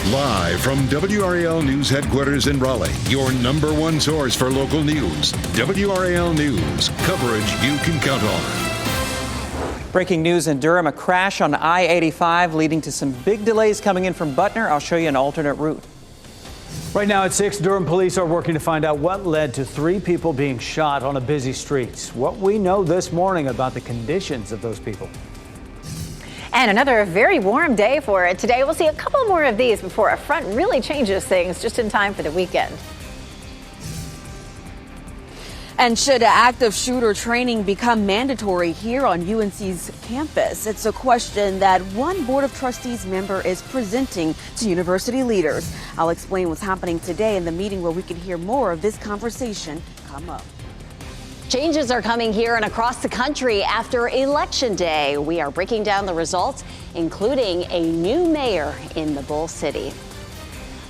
Live from WRAL News Headquarters in Raleigh, your number one source for local news. WRAL News, coverage you can count on. Breaking news in Durham, a crash on I-85 leading to some big delays coming in from Butner. I'll show you an alternate route. Right now at 6, Durham police are working to find out what led to 3 people being shot on a busy street. What we know this morning about the conditions of those people. And another very warm day for it today. We'll see a couple more of these before a front really changes things just in time for the weekend. And should active shooter training become mandatory here on UNC's campus? It's a question that one Board of Trustees member is presenting to university leaders. I'll explain what's happening today in the meeting where we can hear more of this conversation come up. Changes are coming here and across the country after Election Day. We are breaking down the results, including a new mayor in the Bull City.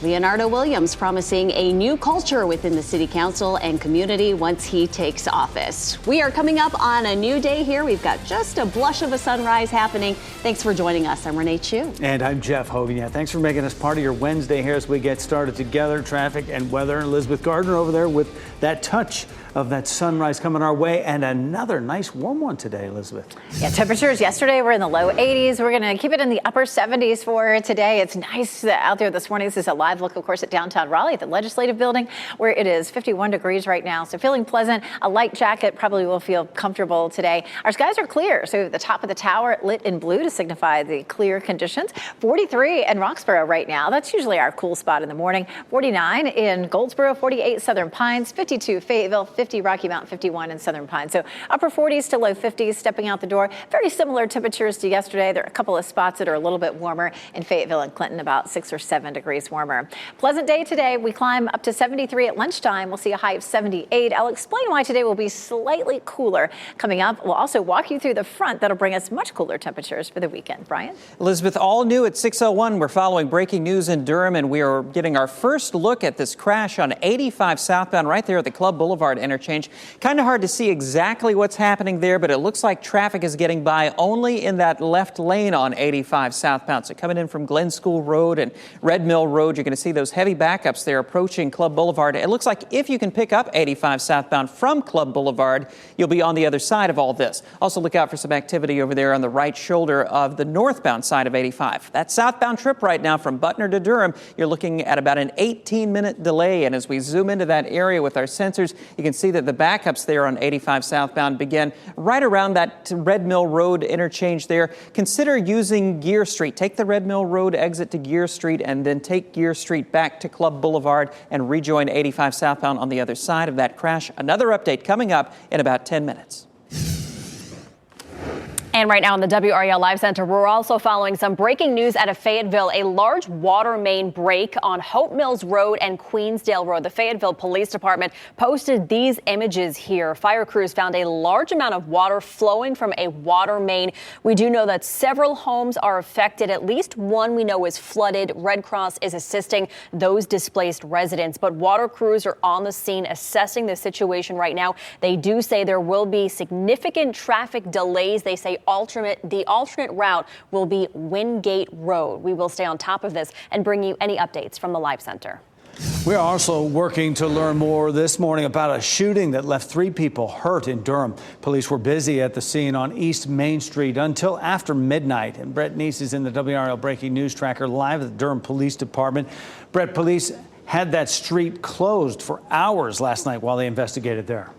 Leonardo Williams promising a new culture within the city council and community once he takes office. We are coming up on a new day here. We've got just a blush of a sunrise happening. Thanks for joining us. I'm Renee Chu. And I'm Jeff Hogan. Yeah, thanks for making us part of your Wednesday here as we get started together. Traffic and weather. Elizabeth Gardner over there with that touch of that sunrise coming our way, and another nice warm one today, Elizabeth. Yeah, temperatures yesterday were in the low 80s. We're going to keep it in the upper 70s for today. It's nice out there this morning. This is a live look, of course, at downtown Raleigh at the Legislative Building, where it is 51 degrees right now. So feeling pleasant. A light jacket probably will feel comfortable today. Our skies are clear. So the top of the tower lit in blue to signify the clear conditions. 43 in Roxborough right now. That's usually our cool spot in the morning. 49 in Goldsboro, 48 Southern Pines, 52 Fayetteville, 50 Rocky Mount, 51 in Southern Pines. So upper 40s to low 50s stepping out the door. Very similar temperatures to yesterday. There are a couple of spots that are a little bit warmer in Fayetteville and Clinton, about 6 or 7 degrees warmer. Pleasant day today. We climb up to 73 at lunchtime. We'll see a high of 78. I'll explain why today will be slightly cooler. Coming up, we'll also walk you through the front that'll bring us much cooler temperatures for the weekend. Brian? Elizabeth, all new at 6:01. We're following breaking news in Durham, and we are getting our first look at this crash on 85 southbound right there at the Club Boulevard interchange. Kind of hard to see exactly what's happening there, but it looks like traffic is getting by only in that left lane on 85 southbound. So coming in from Glen School Road and Red Mill Road, you're going to see those heavy backups there approaching Club Boulevard. It looks like if you can pick up 85 southbound from Club Boulevard, you'll be on the other side of all this. Also look out for some activity over there on the right shoulder of the northbound side of 85. That southbound trip right now from Butner to Durham, you're looking at about an 18-minute delay. And as we zoom into that area with our sensors, you can see that the backups there on 85 southbound begin right around that Red Mill Road interchange there. Consider using Gear Street. Take the Red Mill Road exit to Gear Street and then take Gear Street back to Club Boulevard and rejoin 85 southbound on the other side of that crash. Another update coming up in about 10 minutes. And right now in the WRAL Live Center, we're also following some breaking news out of Fayetteville. A large water main break on Hope Mills Road and Queensdale Road. The Fayetteville Police Department posted these images here. Fire crews found a large amount of water flowing from a water main. We do know that several homes are affected. At least one we know is flooded. Red Cross is assisting those displaced residents. But water crews are on the scene assessing the situation right now. They do say there will be significant traffic delays. They say the alternate route will be Wingate Road. We will stay on top of this and bring you any updates from the Live Center. We are also working to learn more this morning about a shooting that left 3 people hurt in Durham. Police were busy at the scene on East Main Street until after midnight. And Brett Neese is in the WRAL Breaking News Tracker live at the Durham Police Department. Brett, police had that street closed for hours last night while they investigated there.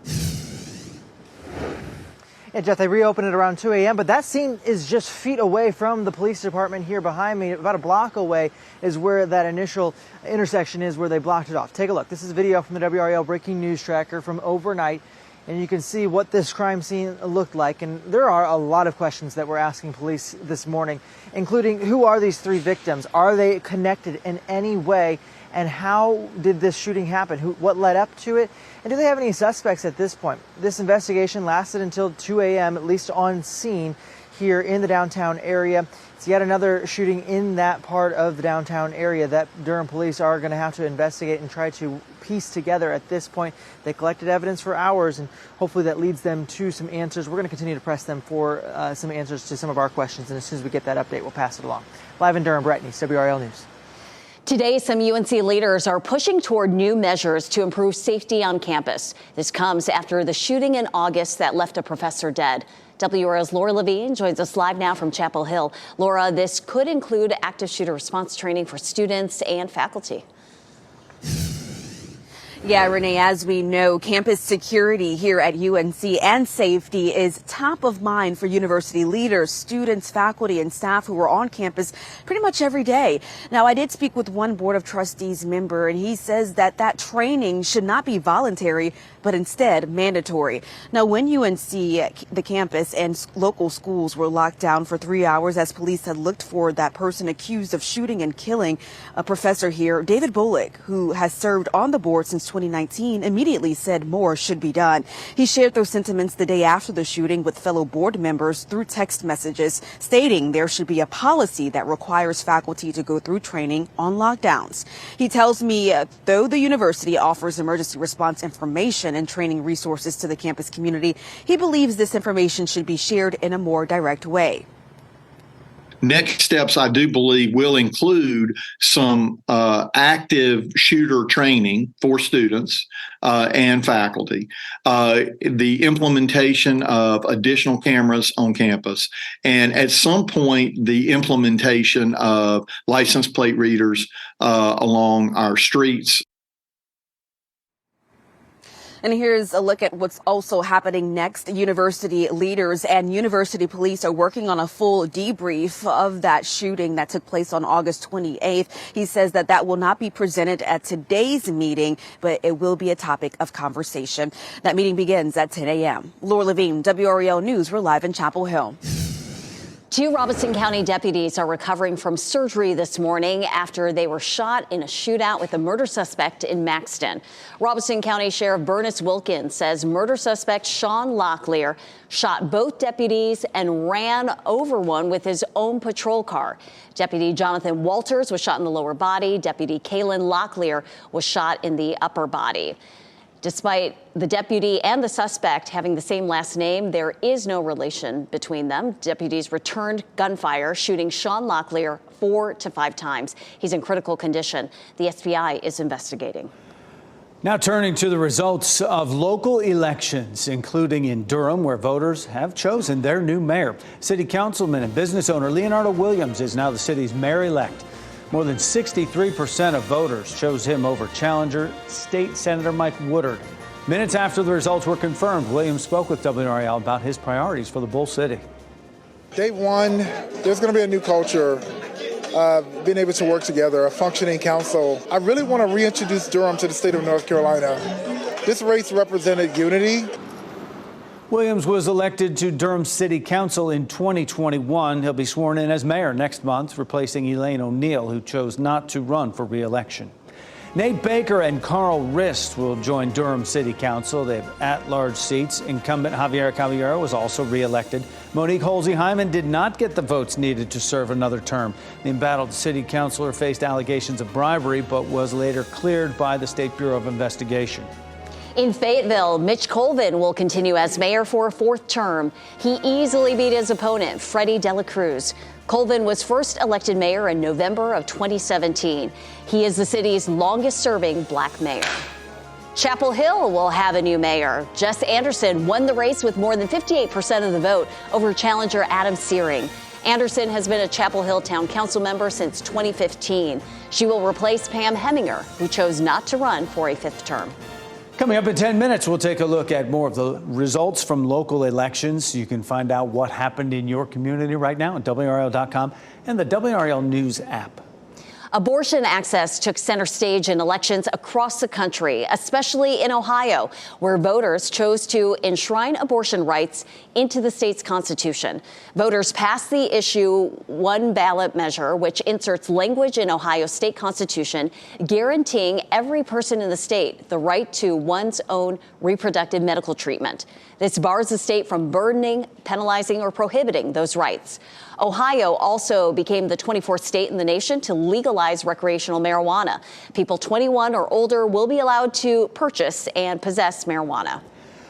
Yeah, Jeff, they reopened it around 2 a.m., but that scene is just feet away from the police department here behind me. About a block away is where that initial intersection is where they blocked it off. Take a look. This is video from the WRAL Breaking News Tracker from overnight, and you can see what this crime scene looked like. And there are a lot of questions that we're asking police this morning, including who are these 3 victims? Are they connected in any way? And how did this shooting happen? What led up to it? And do they have any suspects at this point? This investigation lasted until 2 a.m., at least on scene here in the downtown area. It's yet another shooting in that part of the downtown area that Durham police are going to have to investigate and try to piece together at this point. They collected evidence for hours, and hopefully that leads them to some answers. We're going to continue to press them for some answers to some of our questions, and as soon as we get that update, we'll pass it along. Live in Durham, Brett Neese, WRAL News. Today, some UNC leaders are pushing toward new measures to improve safety on campus. This comes after the shooting in August that left a professor dead. WRAL's Laura Levine joins us live now from Chapel Hill. Laura, this could include active shooter response training for students and faculty. Yeah, Renee, as we know, campus security here at UNC and safety is top of mind for university leaders, students, faculty, and staff who are on campus pretty much every day. Now, I did speak with one Board of Trustees member, and he says that training should not be voluntary, but instead mandatory. Now, when UNC, the campus and local schools were locked down for 3 hours as police had looked for that person accused of shooting and killing a professor here, David Bullock, who has served on the board since 2019, immediately said more should be done. He shared those sentiments the day after the shooting with fellow board members through text messages, stating there should be a policy that requires faculty to go through training on lockdowns. He tells me though the university offers emergency response information and training resources to the campus community, he believes this information should be shared in a more direct way. Next steps, I do believe, will include some active shooter training for students and faculty, the implementation of additional cameras on campus, and at some point, the implementation of license plate readers along our streets. And here's a look at what's also happening next. University leaders and university police are working on a full debrief of that shooting that took place on August 28th. He says that will not be presented at today's meeting, but it will be a topic of conversation. That meeting begins at 10 a.m. Laura Levine, WRAL News. We're live in Chapel Hill. 2 Robeson County deputies are recovering from surgery this morning after they were shot in a shootout with a murder suspect in Maxton. Robeson County Sheriff Bernice Wilkins says murder suspect Sean Locklear shot both deputies and ran over one with his own patrol car. Deputy Jonathan Walters was shot in the lower body. Deputy Kaylin Locklear was shot in the upper body. Despite the deputy and the suspect having the same last name, there is no relation between them. Deputies returned gunfire, shooting Sean Locklear 4 to 5 times. He's in critical condition. The SBI is investigating. Now turning to the results of local elections, including in Durham, where voters have chosen their new mayor. City councilman and business owner Leonardo Williams is now the city's mayor-elect. More than 63% of voters chose him over challenger State Senator Mike Woodard. Minutes after the results were confirmed, Williams spoke with WRAL about his priorities for the Bull City. Day one, there's going to be a new culture, being able to work together, a functioning council. I really want to reintroduce Durham to the state of North Carolina. This race represented unity. Williams was elected to Durham City Council in 2021. He'll be sworn in as mayor next month, replacing Elaine O'Neill, who chose not to run for re-election. Nate Baker and Carl Rist will join Durham City Council. They have at-large seats. Incumbent Javier Caballero was also re-elected. Monique Holsey-Hyman did not get the votes needed to serve another term. The embattled city councilor faced allegations of bribery, but was later cleared by the State Bureau of Investigation. In Fayetteville, Mitch Colvin will continue as mayor for a 4th term. He easily beat his opponent, Freddie Dela Cruz. Colvin was first elected mayor in November of 2017. He is the city's longest-serving black mayor. Chapel Hill will have a new mayor. Jess Anderson won the race with more than 58% of the vote over challenger Adam Searing. Anderson has been a Chapel Hill Town Council member since 2015. She will replace Pam Heminger, who chose not to run for a 5th term. Coming up in 10 minutes, we'll take a look at more of the results from local elections. You can find out what happened in your community right now at WRAL.com and the WRAL News app. Abortion access took center stage in elections across the country, especially in Ohio, where voters chose to enshrine abortion rights into the state's constitution. Voters passed the issue one ballot measure, which inserts language in Ohio's state constitution guaranteeing every person in the state the right to one's own reproductive medical treatment. This bars the state from burdening, penalizing, or prohibiting those rights. Ohio also became the 24th state in the nation to legalize recreational marijuana. People 21 or older will be allowed to purchase and possess marijuana.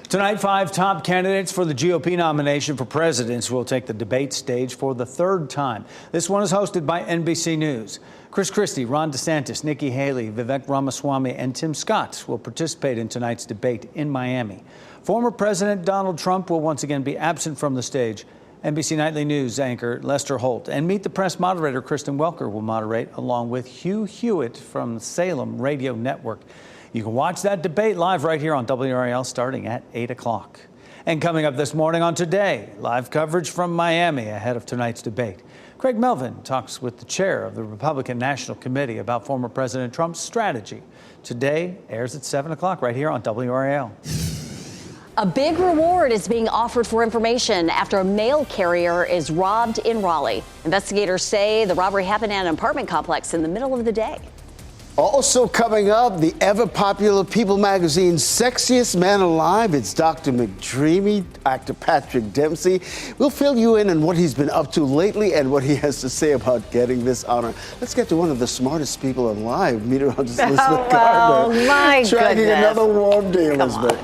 Tonight, 5 top candidates for the GOP nomination for president will take the debate stage for the 3rd time. This one is hosted by NBC News. Chris Christie, Ron DeSantis, Nikki Haley, Vivek Ramaswamy, and Tim Scott will participate in tonight's debate in Miami. Former President Donald Trump will once again be absent from the stage. NBC Nightly News anchor Lester Holt and Meet the Press moderator Kristen Welker will moderate, along with Hugh Hewitt from Salem Radio Network. You can watch that debate live right here on WRAL starting at 8 o'clock. And coming up this morning on Today, live coverage from Miami ahead of tonight's debate. Craig Melvin talks with the chair of the Republican National Committee about former President Trump's strategy. Today airs at 7 o'clock right here on WRAL. A big reward is being offered for information after a mail carrier is robbed in Raleigh. Investigators say the robbery happened at an apartment complex in the middle of the day. Also coming up, the ever-popular People magazine's Sexiest Man Alive. It's Dr. McDreamy, actor Patrick Dempsey. We'll fill you in on what he's been up to lately and what he has to say about getting this honor. Let's get to one of the smartest people alive, meteorologist Elizabeth Gardner. My tracking goodness. another warm day, Elizabeth.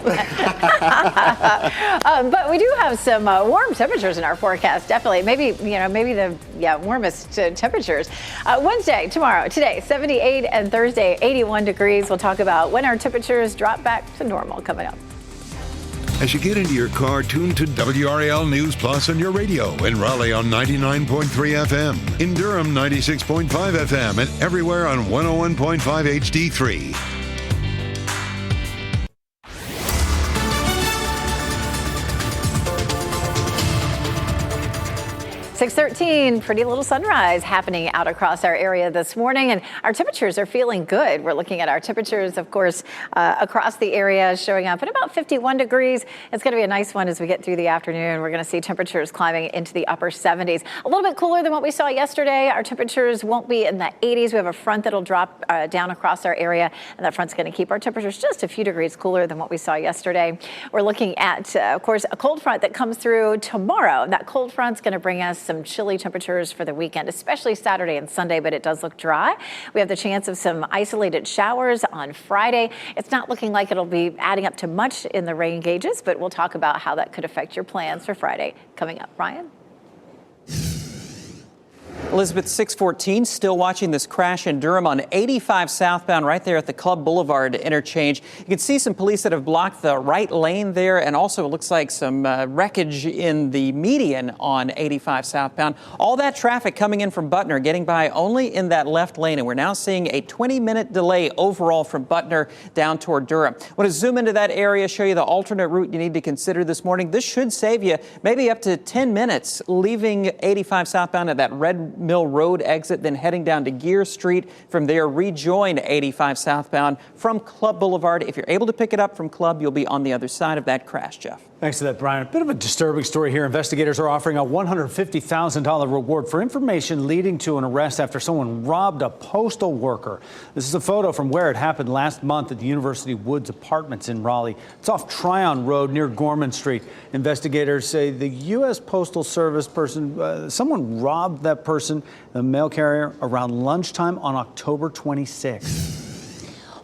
But we do have some warm temperatures in our forecast, definitely. Maybe the warmest temperatures. Wednesday, today, 78 and Thursday, 81 degrees. We'll talk about when our temperatures drop back to normal coming up. As you get into your car, tune to WRAL News Plus on your radio. In Raleigh on 99.3 FM. In Durham, 96.5 FM. And everywhere on 101.5 HD3. 6:13, pretty little sunrise happening out across our area this morning, and our temperatures are feeling good. We're looking at our temperatures, of course, across the area showing up at about 51 degrees. It's going to be a nice one as we get through the afternoon. We're going to see temperatures climbing into the upper 70s. A little bit cooler than what we saw yesterday. Our temperatures won't be in the 80s. We have a front that'll drop down across our area, and that front's going to keep our temperatures just a few degrees cooler than what we saw yesterday. We're looking at, of course, a cold front that comes through tomorrow. That cold front's going to bring us some chilly temperatures for the weekend, especially Saturday and Sunday, but it does look dry. We have the chance of some isolated showers on Friday. It's not looking like it'll be adding up to much in the rain gauges, but we'll talk about how that could affect your plans for Friday coming up. Ryan? Elizabeth, 6:14, still watching this crash in Durham on 85 southbound right there at the Club Boulevard interchange. You can see some police that have blocked the right lane there, and also it looks like some wreckage in the median on 85 southbound. All that traffic coming in from Butner, getting by only in that left lane, and we're now seeing a 20-minute delay overall from Butner down toward Durham. I want to zoom into that area, show you the alternate route you need to consider this morning. This should save you maybe up to 10 minutes leaving 85 southbound at that Red Mill Road exit, then heading down to Gear Street. From there, rejoin 85 southbound from Club Boulevard. If you're able to pick it up from Club, you'll be on the other side of that crash, Jeff. Thanks for that, Brian. A bit of a disturbing story here. Investigators are offering a $150,000 reward for information leading to an arrest after someone robbed a postal worker. This is a photo from where it happened last month at the University Woods Apartments in Raleigh. It's off Tryon Road near Gorman Street. Investigators say the U.S. Postal Service person, someone robbed that person, the mail carrier, around lunchtime on October 26th.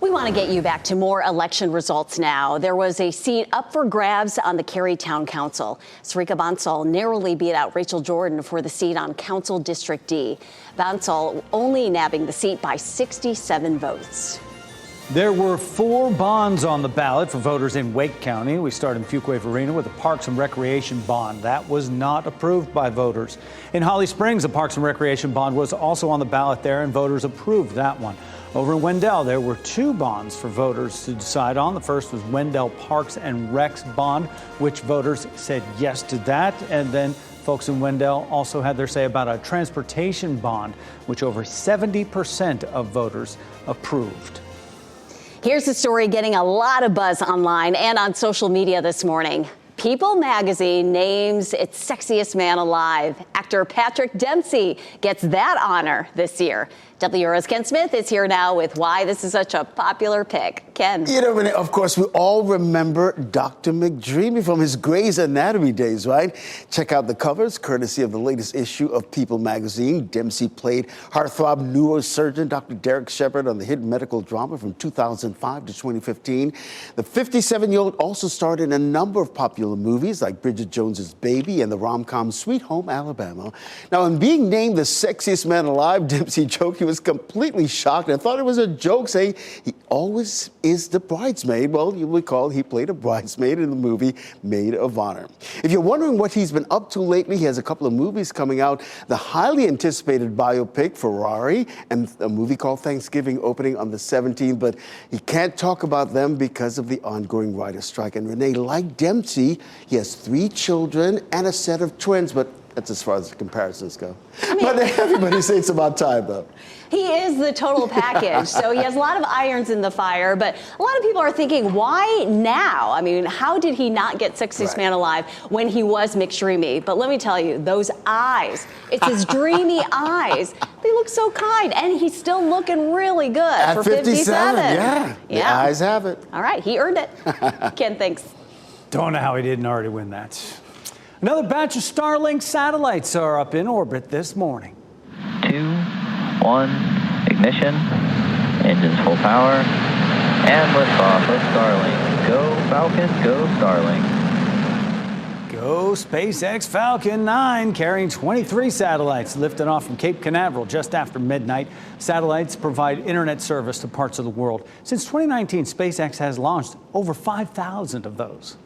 We want to get you back to more election results now. There was a seat up for grabs on the Cary Town Council. Sarika Bansal narrowly beat out Rachel Jordan for the seat on Council District D. Bansal only nabbing the seat by 67 votes. There were 4 bonds on the ballot for voters in Wake County. We start in Fuquay-Varina with a Parks and Recreation bond. That was not approved by voters. In Holly Springs, a Parks and Recreation bond was also on the ballot there, and voters approved that one. Over in Wendell, there were 2 bonds for voters to decide on. The first was Wendell Parks and Recs bond, which voters said yes to that. And then folks in Wendell also had their say about a transportation bond, which over 70% of voters approved. Here's the story getting a lot of buzz online and on social media this morning. People magazine names its sexiest man alive. Actor Patrick Dempsey gets that honor this year. WRAL's Ken Smith is here now with why this is such a popular pick. Ken. You know, of course, we all remember Dr. McDreamy from his Grey's Anatomy days, right? Check out the covers, courtesy of the latest issue of People magazine. Dempsey played heartthrob neurosurgeon Dr. Derek Shepard on the hit medical drama from 2005 to 2015. The 57-year-old also starred in a number of popular movies like Bridget Jones's Baby and the rom-com Sweet Home Alabama. Now, in being named the sexiest man alive, Dempsey joked he he was completely shocked and thought it was a joke, saying he always is the bridesmaid. Well, you recall he played a bridesmaid in the movie Maid of Honor. If you're wondering what he's been up to lately, he has a couple of movies coming out. The highly anticipated biopic Ferrari and a movie called Thanksgiving opening on the 17th, but he can't talk about them because of the ongoing writer's strike. And Renee, like Dempsey, he has 3 children and a set of twins, but that's as far as the comparisons go. But everybody says it's about time, though. He is the total package. So he has a lot of irons in the fire, but a lot of people are thinking, why now? I mean, how did he not get Sexiest Man Alive when he was McDreamy? But let me tell you, those eyes, it's his dreamy eyes. They look so kind, and he's still looking really good At for 57. Yeah, the eyes have it. All right, he earned it. Ken, thanks. Don't know how he didn't already win that. Another batch of Starlink satellites are up in orbit this morning. 2, 1, ignition, engines full power, and liftoff of Starlink. Go Falcon, go Starlink. Go SpaceX Falcon 9, carrying 23 satellites, lifted off from Cape Canaveral just after midnight. Satellites provide internet service to parts of the world. Since 2019, SpaceX has launched over 5,000 of those.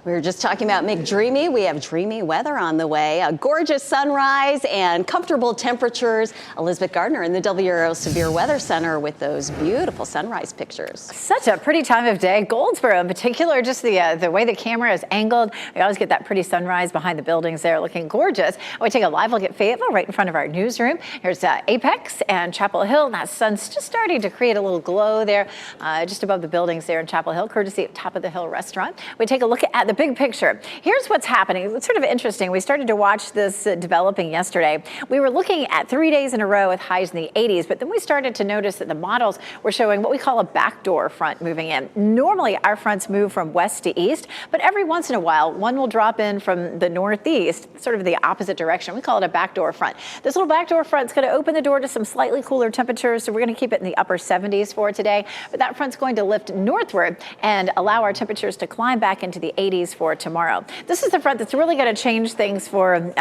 We were just talking about McDreamy. We have dreamy weather on the way, a gorgeous sunrise and comfortable temperatures. Elizabeth Gardner in the WRAL Severe Weather Center with those beautiful sunrise pictures. Such a pretty time of day. Goldsboro in particular, just the way the camera is angled. We always get that pretty sunrise behind the buildings there looking gorgeous. We take a live look at Fayetteville right in front of our newsroom. Here's Apex and Chapel Hill. That sun's just starting to create a little glow there just above the buildings there in Chapel Hill, courtesy of Top of the Hill Restaurant. We take a look at the big picture. Here's what's happening. It's sort of interesting. We started to watch this developing yesterday. We were looking at 3 days in a row with highs in the 80s, but then we started to notice that the models were showing what we call a backdoor front moving in. Normally, our fronts move from west to east, but every once in a while, one will drop in from the northeast, sort of the opposite direction. We call it a backdoor front. This little backdoor front is going to open the door to some slightly cooler temperatures, so we're going to keep it in the upper 70s for today, but that front's going to lift northward and allow our temperatures to climb back into the 80s for tomorrow. This is the front that's really going to change things for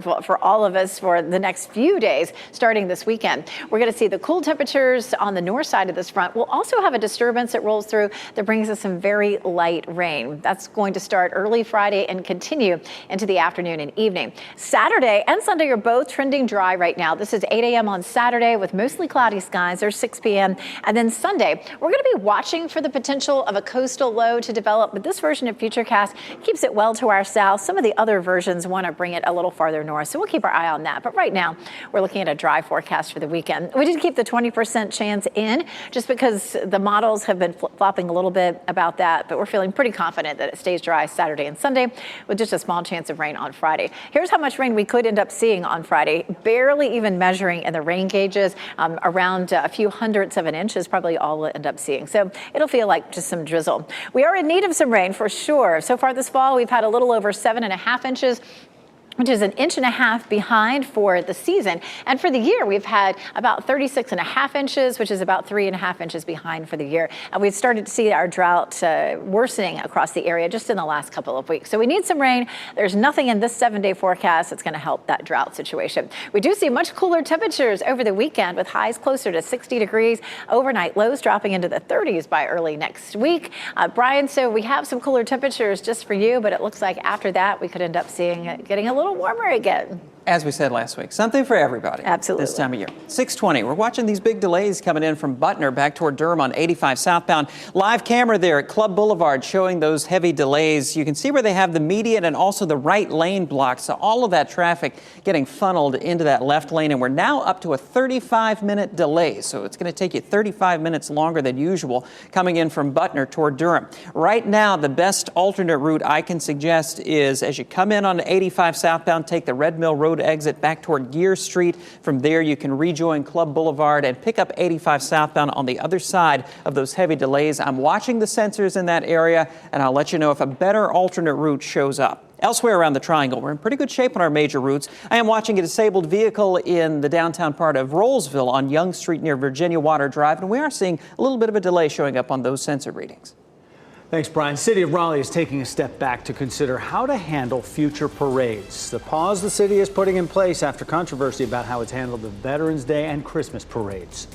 for all of us for the next few days, starting this weekend. We're going to see the cool temperatures on the north side of this front. We'll also have a disturbance that rolls through that brings us some very light rain. That's going to start early Friday and continue into the afternoon and evening. Saturday and Sunday are both trending dry right now. This is 8 a.m. on Saturday with mostly cloudy skies. There's 6 p.m. And then Sunday, we're going to be watching for the potential of a coastal low to develop, but this version of Futurecast keeps it well to our south. Some of the other versions want to bring it a little farther north, so we'll keep our eye on that. But right now, we're looking at a dry forecast for the weekend. We did keep the 20% chance in just because the models have been flip-flopping a little bit about that, but we're feeling pretty confident that it stays dry Saturday and Sunday with just a small chance of rain on Friday. Here's how much rain we could end up seeing on Friday, barely even measuring in the rain gauges. Around a few hundredths of an inch is probably all we'll end up seeing. So it'll feel like just some drizzle. We are in need of some rain for sure. So far this fall, we've had a little over 7.5 inches, which is 1.5 inches behind for the season. And for the year, we've had about 36.5 inches, which is about 3.5 inches behind for the year. And we've started to see our drought worsening across the area just in the last couple of weeks. So we need some rain. There's nothing in this 7-day forecast that's going to help that drought situation. We do see much cooler temperatures over the weekend with highs closer to 60 degrees, overnight lows dropping into the 30s by early next week. Brian, so we have some cooler temperatures just for you, but it looks like after that, we could end up seeing it getting a little warmer again. As we said last week, something for everybody. Absolutely. This time of year. 6:20. We're watching these big delays coming in from Butner back toward Durham on 85 southbound. Live camera there at Club Boulevard showing those heavy delays. You can see where they have the median and also the right lane blocked. So all of that traffic getting funneled into that left lane. And we're now up to a 35-minute delay. So it's going to take you 35 minutes longer than usual coming in from Butner toward Durham. Right now, the best alternate route I can suggest is as you come in on 85 southbound, take the Red Mill Road exit back toward Gear Street. From there, you can rejoin Club Boulevard and pick up 85 southbound on the other side of those heavy delays. I'm watching the sensors in that area, and I'll let you know if a better alternate route shows up. Elsewhere around the triangle, we're in pretty good shape on our major routes. I am watching a disabled vehicle in the downtown part of Rollsville on Young Street near Virginia Water Drive, and we are seeing a little bit of a delay showing up on those sensor readings. Thanks, Brian. City of Raleigh is taking a step back to consider how to handle future parades. The pause the city is putting in place after controversy about how it's handled the Veterans Day and Christmas parades.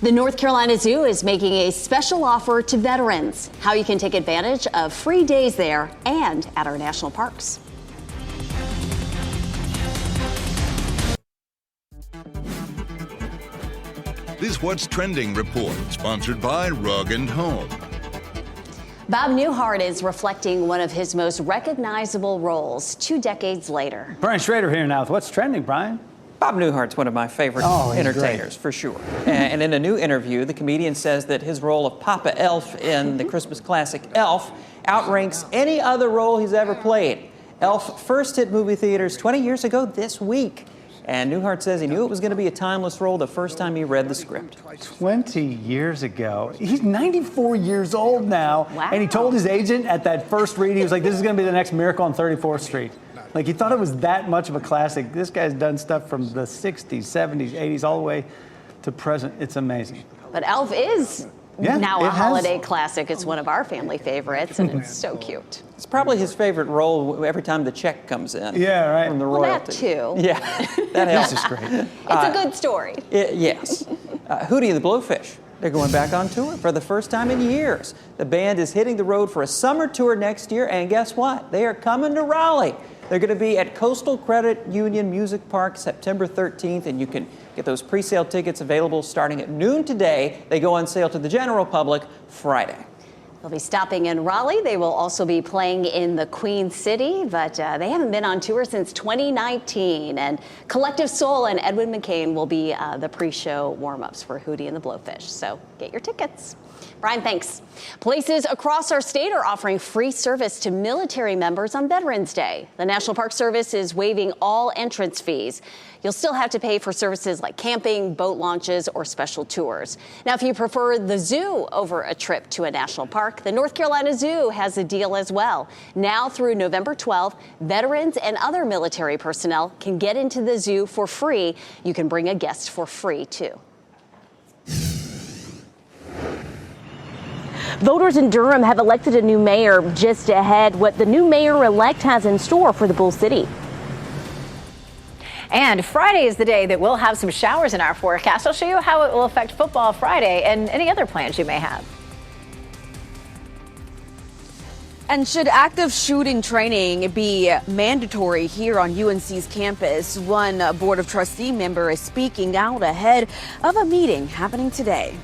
The North Carolina Zoo is making a special offer to veterans, how you can take advantage of free days there and at our national parks. This What's Trending report, sponsored by Rug & Home. Bob Newhart is reflecting one of his most recognizable roles 2 decades later. Brian Schrader here now with What's Trending, Brian. Bob Newhart's one of my favorite entertainers, for sure. And in a new interview, the comedian says that his role of Papa Elf in the Christmas classic Elf outranks any other role he's ever played. Elf first hit movie theaters 20 years ago this week. And Newhart says he knew it was going to be a timeless role the first time he read the script. 20 years ago. He's 94 years old now. Wow. And he told his agent at that first read, he was like, this is going to be the next Miracle on 34th Street. Like, he thought it was that much of a classic. This guy's done stuff from the 60s, 70s, 80s, all the way to present. It's amazing. But Elf is now a holiday classic. It's one of our family favorites, and it's so cute. It's probably his favorite role every time the check comes in. Yeah, right. From the Well, royalty. that too. Yeah, that helps. This is great. It's a good story. Yes. Hootie and the Blowfish. They're going back on tour for the first time in years. The band is hitting the road for a summer tour next year, and guess what? They are coming to Raleigh. They're going to be at Coastal Credit Union Music Park September 13th, and you can get those pre-sale tickets available starting at noon today. They go on sale to the general public Friday. They'll be stopping in Raleigh. They will also be playing in the Queen City, but they haven't been on tour since 2019. And Collective Soul and Edwin McCain will be the pre-show warm-ups for Hootie and the Blowfish. So get your tickets. Brian, thanks. Places across our state are offering free service to military members on Veterans Day. The National Park Service is waiving all entrance fees. You'll still have to pay for services like camping, boat launches, or special tours. Now, if you prefer the zoo over a trip to a national park, the North Carolina Zoo has a deal as well. Now through November 12th, veterans and other military personnel can get into the zoo for free. You can bring a guest for free, too. Voters in Durham have elected a new mayor. Just ahead, what the new mayor-elect has in store for the Bull City. And Friday is the day that we'll have some showers in our forecast. I'll show you how it will affect football Friday and any other plans you may have. And should active shooting training be mandatory here on UNC's campus? One Board of Trustee member is speaking out ahead of a meeting happening today.